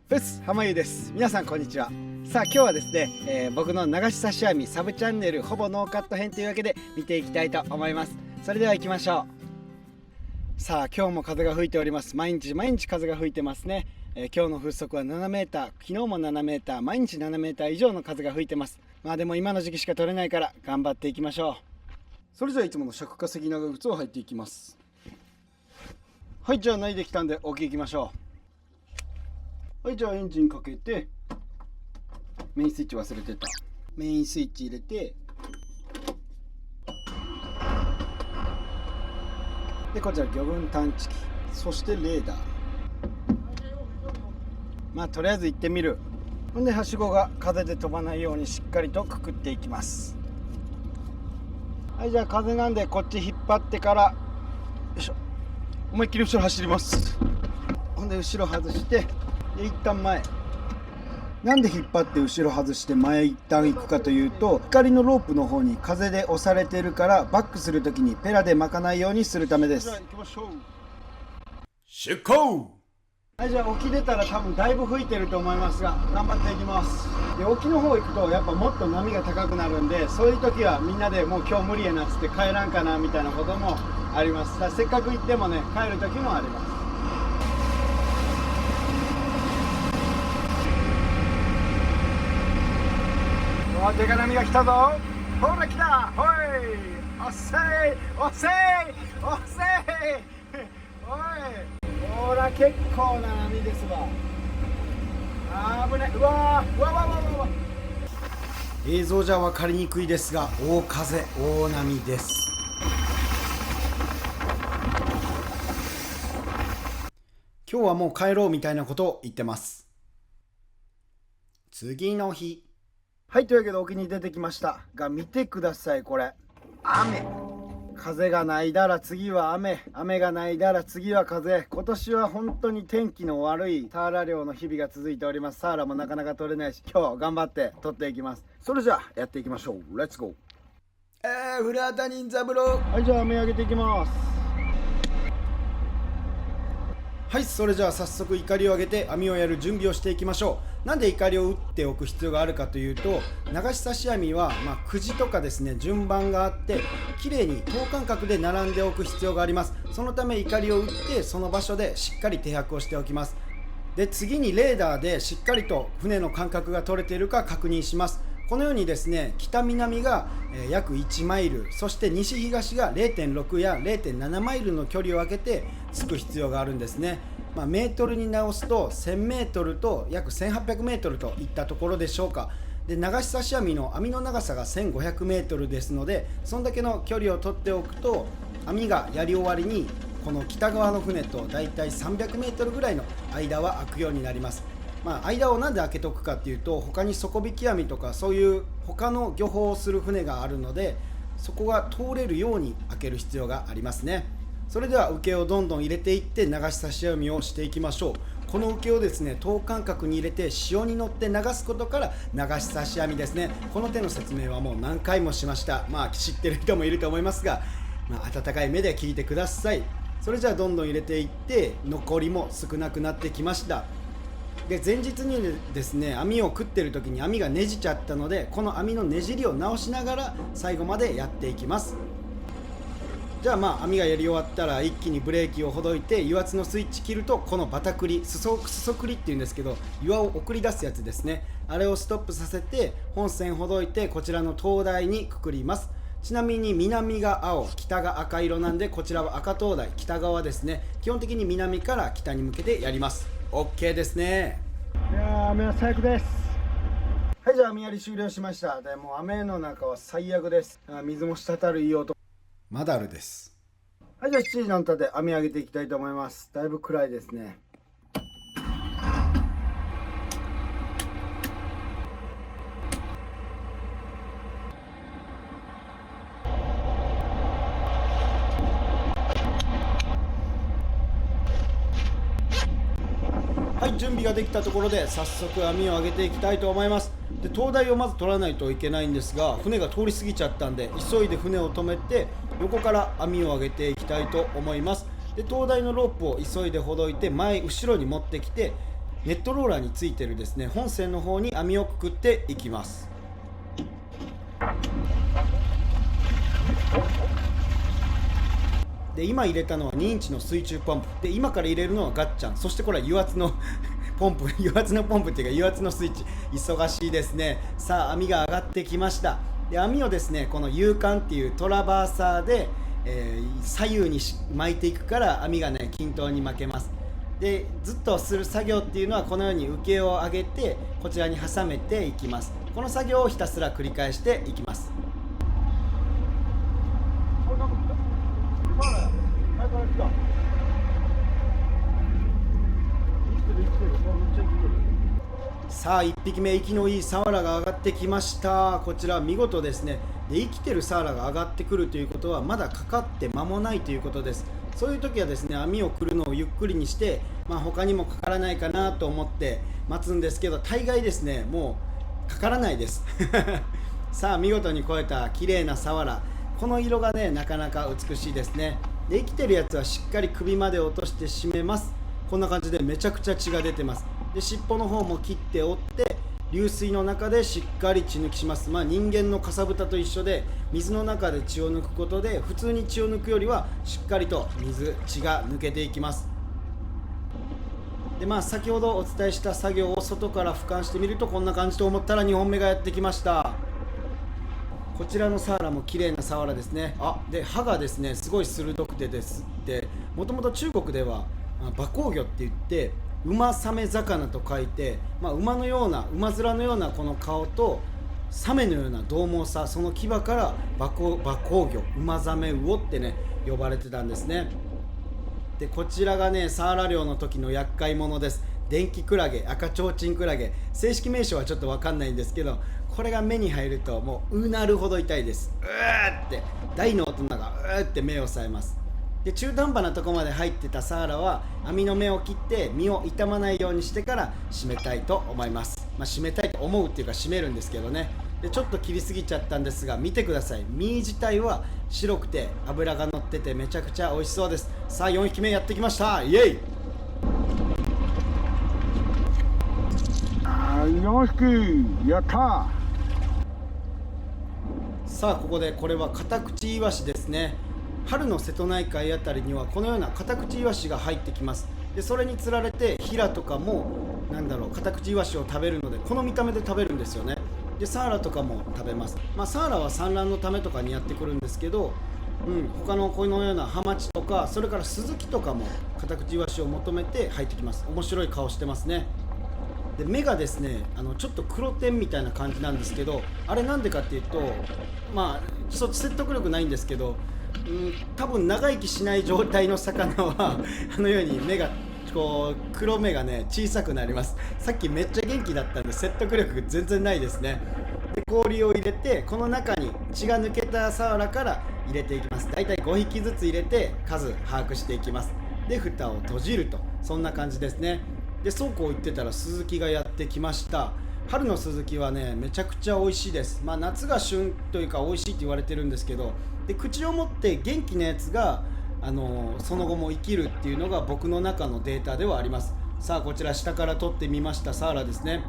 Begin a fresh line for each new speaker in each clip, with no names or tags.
フェス濱湯です。皆さんこんにちは。さあ今日はですね、僕の流し差し網サブチャンネルほぼノーカット編というわけで見ていきたいと思います。それでは行きましょう。さあ今日も風が吹いております。毎日風が吹いてますね。今日の風速は7メーター、昨日も7メーター、毎日7メーター以上の風が吹いてます。まあでも今の時期しか取れないから頑張っていきましょう。それじゃあいつもの尺稼ぎ長靴を履いていきます。はい、じゃあ脱いできたんで大きいきましょう。はい、じゃあエンジンかけて、メインスイッチ忘れてた。メインスイッチ入れて、でこちら魚群探知機、そしてレーダー。まあとりあえず行ってみる。ほんではしごが風で飛ばないようにしっかりとくくっていきます。はい、じゃあ風なんでこっち引っ張ってから、よいしょ、思いっきり後ろ走ります。ほんで後ろ外して、で一旦前。なんで引っ張って後ろ外して前一旦行くかというと、光のロープの方に風で押されてるから、バックするときにペラで巻かないようにするためです。じゃあ行きましょう。出航。はい、じゃあ沖出たら多分だいぶ吹いてると思いますが、頑張っていきます。で沖の方行くとやっぱもっと波が高くなるんで、そういう時はみんなでもう今日無理やなっつって帰らんかなみたいなこともあります。だからせっかく行ってもね、帰る時もあります。でか波が来たぞ。ほら来た。ほい、おっせいおっせいおっせいおい、ほら結構な波ですわ。あぶね、うわー、うわわわわわ。映像じゃ分かりにくいですが、大風大波です。今日はもう帰ろうみたいなことを言ってます。次の日。はい、というわけで沖に出てきましたが、見てください。これ雨。風がないだら次は雨、雨がないだら次は風。今年は本当に天気の悪いサーラ漁の日々が続いております。サーラもなかなか取れないし、今日は頑張って取っていきます。それじゃあやっていきましょう。レッツゴー。古畑任三郎。はい、じゃあ雨上げていきます。はい、それじゃあ早速いかりを上げて網をやる準備をしていきましょう。なんでいかりを打っておく必要があるかというと、流し差し網はくじとかですね、順番があってきれいに等間隔で並んでおく必要があります。そのためいかりを打ってその場所でしっかり停泊をしておきます。で次にレーダーでしっかりと船の間隔が取れているか確認します。このようにですね、北南が約1マイル、そして西東が 0.6 や 0.7 マイルの距離を空けてつく必要があるんですね。メートルに直すと1000メートルと約1800メートルといったところでしょうか。で流し差し網の網の長さが1500メートルですので、そんだけの距離を取っておくと、網がやり終わりにこの北側の船とだいたい300メートルぐらいの間は空くようになります。間をなんで開けとくかっていうと、他に底引き網とかそういう他の漁法をする船があるので、そこが通れるように開ける必要がありますね。それでは受けをどんどん入れていって流し差し網をしていきましょう。この受けをですね、等間隔に入れて潮に乗って流すことから流し差し網ですね。この手の説明はもう何回もしました。知ってる人もいると思いますが、温かい目で聞いてください。それじゃあどんどん入れていって、残りも少なくなってきました。で前日にですね、網を食ってる時に網がねじちゃったので、この網のねじりを直しながら最後までやっていきます。じゃあ網がやり終わったら一気にブレーキをほどいて、油圧のスイッチ切ると、このバタクリ、裾クリっていうんですけど、岩を送り出すやつですね、あれをストップさせて本線ほどいて、こちらの灯台にくくります。ちなみに南が青、北が赤色なんで、こちらは赤灯台、北側ですね。基本的に南から北に向けてやります。 OK ですね。いや雨は最悪です。はい、じゃあ網やり終了しました。でもう雨の中は最悪です。水も滴るいい音。マダルです。はい、じゃあ7時の歌で網上げていきたいと思います。だいぶ暗いですね。はい、準備ができたところで早速網を上げていきたいと思います。で灯台をまず取らないといけないんですが、船が通り過ぎちゃったんで急いで船を止めて横から網を上げていきたいと思います。で灯台のロープを急いでほどいて後ろに持ってきて、ネットローラーについてるですね本線の方に網をくくっていきます。で今入れたのは2インチの水中ポンプで、今から入れるのはガッチャン、そしてこれは油圧のポンプ油圧のポンプっていうか油圧のスイッチ、忙しいですね。さあ網が上がってきました。で網をですねこの有管っていうトラバーサーで、左右に巻いていくから網がね均等に巻けます。でずっとする作業っていうのはこのように受けを上げてこちらに挟めていきます。この作業をひたすら繰り返していきます。さあ1匹目、息のいいサワラが上がってきました。こちら見事ですね。で生きてるサワラが上がってくるということはまだかかって間もないということです。そういう時はですね網をくるのをゆっくりにして、他にもかからないかなと思って待つんですけど、大概ですねもうかからないですさあ見事に超えた綺麗なサワラ、この色がねなかなか美しいですね。で生きてるやつはしっかり首まで落として締めます。こんな感じでめちゃくちゃ血が出てます。で尻尾の方も切って折って流水の中でしっかり血抜きします。人間のかさぶたと一緒で水の中で血を抜くことで、普通に血を抜くよりはしっかりと血が抜けていきます。で先ほどお伝えした作業を外から俯瞰してみるとこんな感じと思ったら2本目がやってきました。こちらのサワラも綺麗なサワラですね。で歯がですねすごい鋭くてですってもともと中国では馬口魚って言って馬サメ魚と書いて、馬のような馬面のようなこの顔とサメのような獰猛さ、その牙から馬口魚馬ザメウオってね呼ばれてたんですね。でこちらがねサワラ漁の時の厄介者です。電気クラゲ、赤ちょうちんクラゲ、正式名称はちょっと分かんないんですけど、これが目に入るともうなるほど痛いです。うーって大の大人がうーって目を押さえます。で中途半端なとこまで入ってたサワラは網の目を切って身を傷まないようにしてから締めたいと思います。締めたいと思うっていうか締めるんですけどね。でちょっと切りすぎちゃったんですが見てください。身自体は白くて脂が乗っててめちゃくちゃ美味しそうです。さあ4匹目やってきました。イエイ。
4匹やった。
さあここでこれはカタクチイワシですね。春の瀬戸内海あたりにはこのようなカタクチイワシが入ってきます。でそれにつられてヒラとかもカタクチイワシを食べるのでこの見た目で食べるんですよね。でサワラとかも食べます。サワラは産卵のためとかにやってくるんですけど、他のこのようなハマチとかそれからスズキとかもカタクチイワシを求めて入ってきます。面白い顔してますね。で目がですねちょっと黒点みたいな感じなんですけど、あれなんでかっていうとちょっと説得力ないんですけど、多分長生きしない状態の魚はあのように目がこう黒目がね小さくなります。さっきめっちゃ元気だったんで説得力全然ないですね。で氷を入れてこの中に血が抜けたサワラから入れていきます。だいたい5匹ずつ入れて数把握していきます。で蓋を閉じると、そんな感じですね。でそうこう言ってたらスズキがやってきました。春のスズキはねめちゃくちゃ美味しいです。夏が旬というか美味しいって言われてるんですけど、で口を持って元気なやつがその後も生きるっていうのが僕の中のデータではあります。さあこちら下から撮ってみましたサワラですね。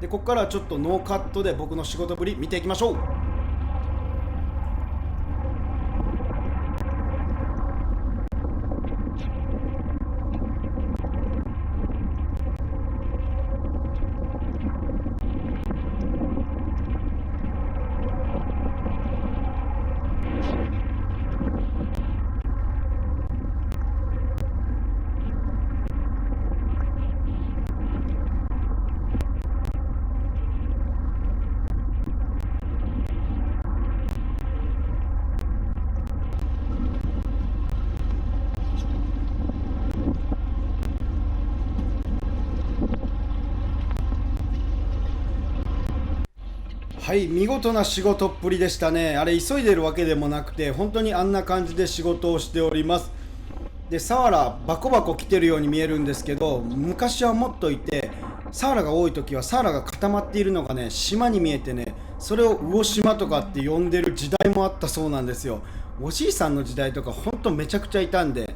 でここからはちょっとノーカットで僕の仕事ぶり見ていきましょう。はい、見事な仕事っぷりでしたね。あれ急いでるわけでもなくて本当にあんな感じで仕事をしております。でサワラバコバコ来てるように見えるんですけど、昔はもっといてサワラが多い時はサワラが固まっているのがね島に見えてね、それを魚島とかって呼んでる時代もあったそうなんですよ。おじいさんの時代とかほんとめちゃくちゃいたんで、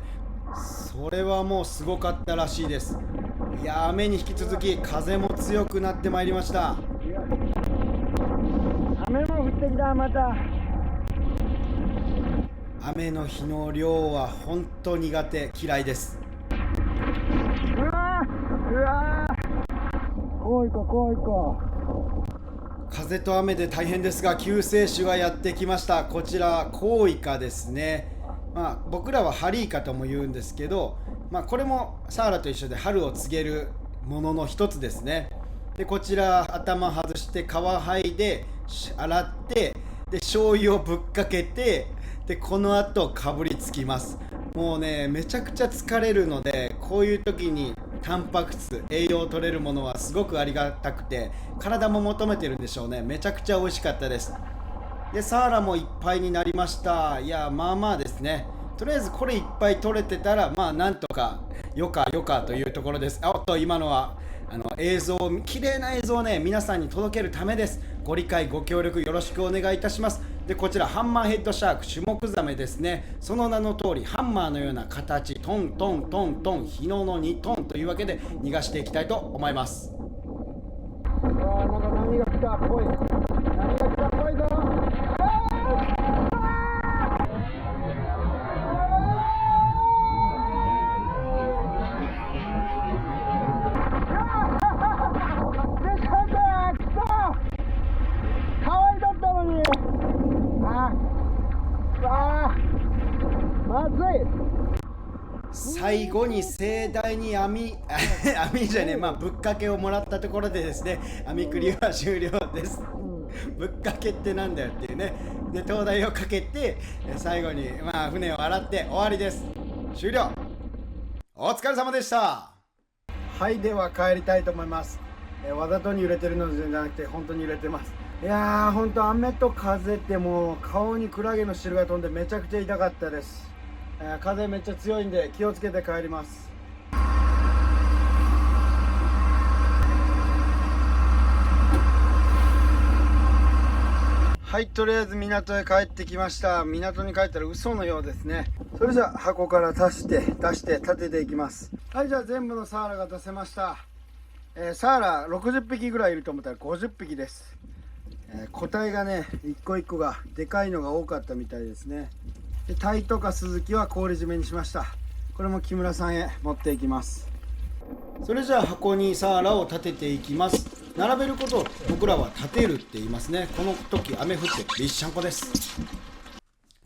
それはもうすごかったらしいです。いやー、雨に引き続き風も強くなってまいりました。
雨も降ってきた、また。
雨の日の量は本当苦手、嫌いです。
うわー、うわー、怖いか怖いか。
風と雨で大変ですが、救世主がやってきました。こちらコウイカですね。僕らはハリイカとも言うんですけど、これもサーラと一緒で春を告げるものの一つですね。でこちら頭外して皮剥いで洗って、で醤油をぶっかけて、でこの後かぶりつきます。もうね、めちゃくちゃ疲れるので、こういう時にタンパク質、栄養を取れるものはすごくありがたくて、体も求めてるんでしょうね。めちゃくちゃ美味しかったです。でサーラもいっぱいになりました。いや、まあまあですね。とりあえずこれいっぱい取れてたら、なんとかよかよかというところです。おっと、今のは映像、綺麗な映像をね、皆さんに届けるためです。ご理解ご協力よろしくお願いいたします。でこちらハンマーヘッドシャーク、シュモクザメですね。その名の通りハンマーのような形、トントントントン、日野の2トンというわけで逃がしていきたいと思います。
うわー、なんか波が来たっぽい。波が来たっぽいぞ。
最後に盛大に網じゃねえ、ぶっかけをもらったところでですね、網クリは終了です。ぶっかけってなんだよっていうね。で灯台をかけて、最後に船を洗って終わりです。終了。お疲れ様でした。はい、では帰りたいと思います。わざとに揺れてるのじゃなくて本当に揺れてます。いやー、本当雨と風ってもう顔にクラゲの汁が飛んでめちゃくちゃ痛かったです。風めっちゃ強いんで気をつけて帰ります。はい、とりあえず港へ帰ってきました。港に帰ったら嘘のようですね。それじゃあ箱から出して立てていきます。はい、じゃあ全部のサーラが出せました。サーラ60匹ぐらいいると思ったら50匹です。個体がね、一個一個がでかいのが多かったみたいですね。でタイとかスズキは氷締めにしました。これも木村さんへ持っていきます。それじゃあ箱にサーラを立てていきます。並べることを僕らは立てるって言いますね。この時雨降ってびっしゃんこです。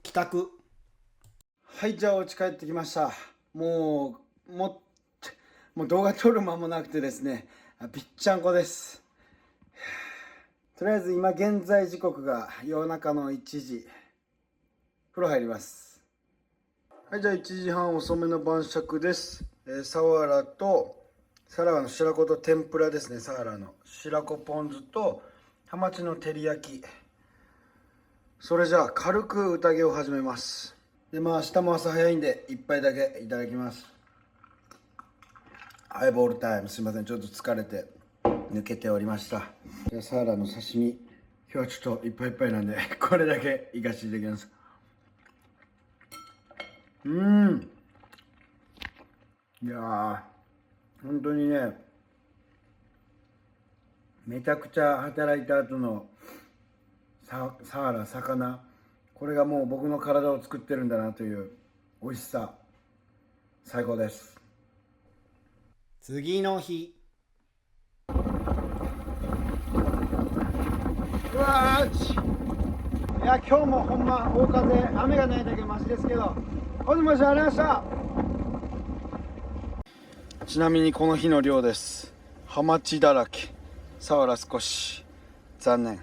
帰宅。はい、じゃあお家帰ってきました。もう動画撮る間もなくてですね、びっちゃんこです。とりあえず今現在時刻が夜中の1時。風呂入ります。はい、じゃあ1時半遅めの晩酌です。サワラとサラダの白子と天ぷらですね。サワラの白子ポン酢とハマチの照り焼き。それじゃあ軽く宴を始めます。で明日も朝早いんで一杯だけいただきます。ハイボールタイム。すいません、ちょっと疲れて抜けておりました。じゃあサワラの刺身、今日はちょっといっぱいいっぱいなんでこれだけいかせていただきます。いやー、本当にね、めちゃくちゃ働いた後のサワラ、魚、これがもう僕の体を作ってるんだなという美味しさ、最高です。次の日。うわー、いや今日もほんま大風、雨がないだけマシですけど、お疲れ様でした。ちなみにこの日の量です。ハマチだらけ、サワラ少し、残念。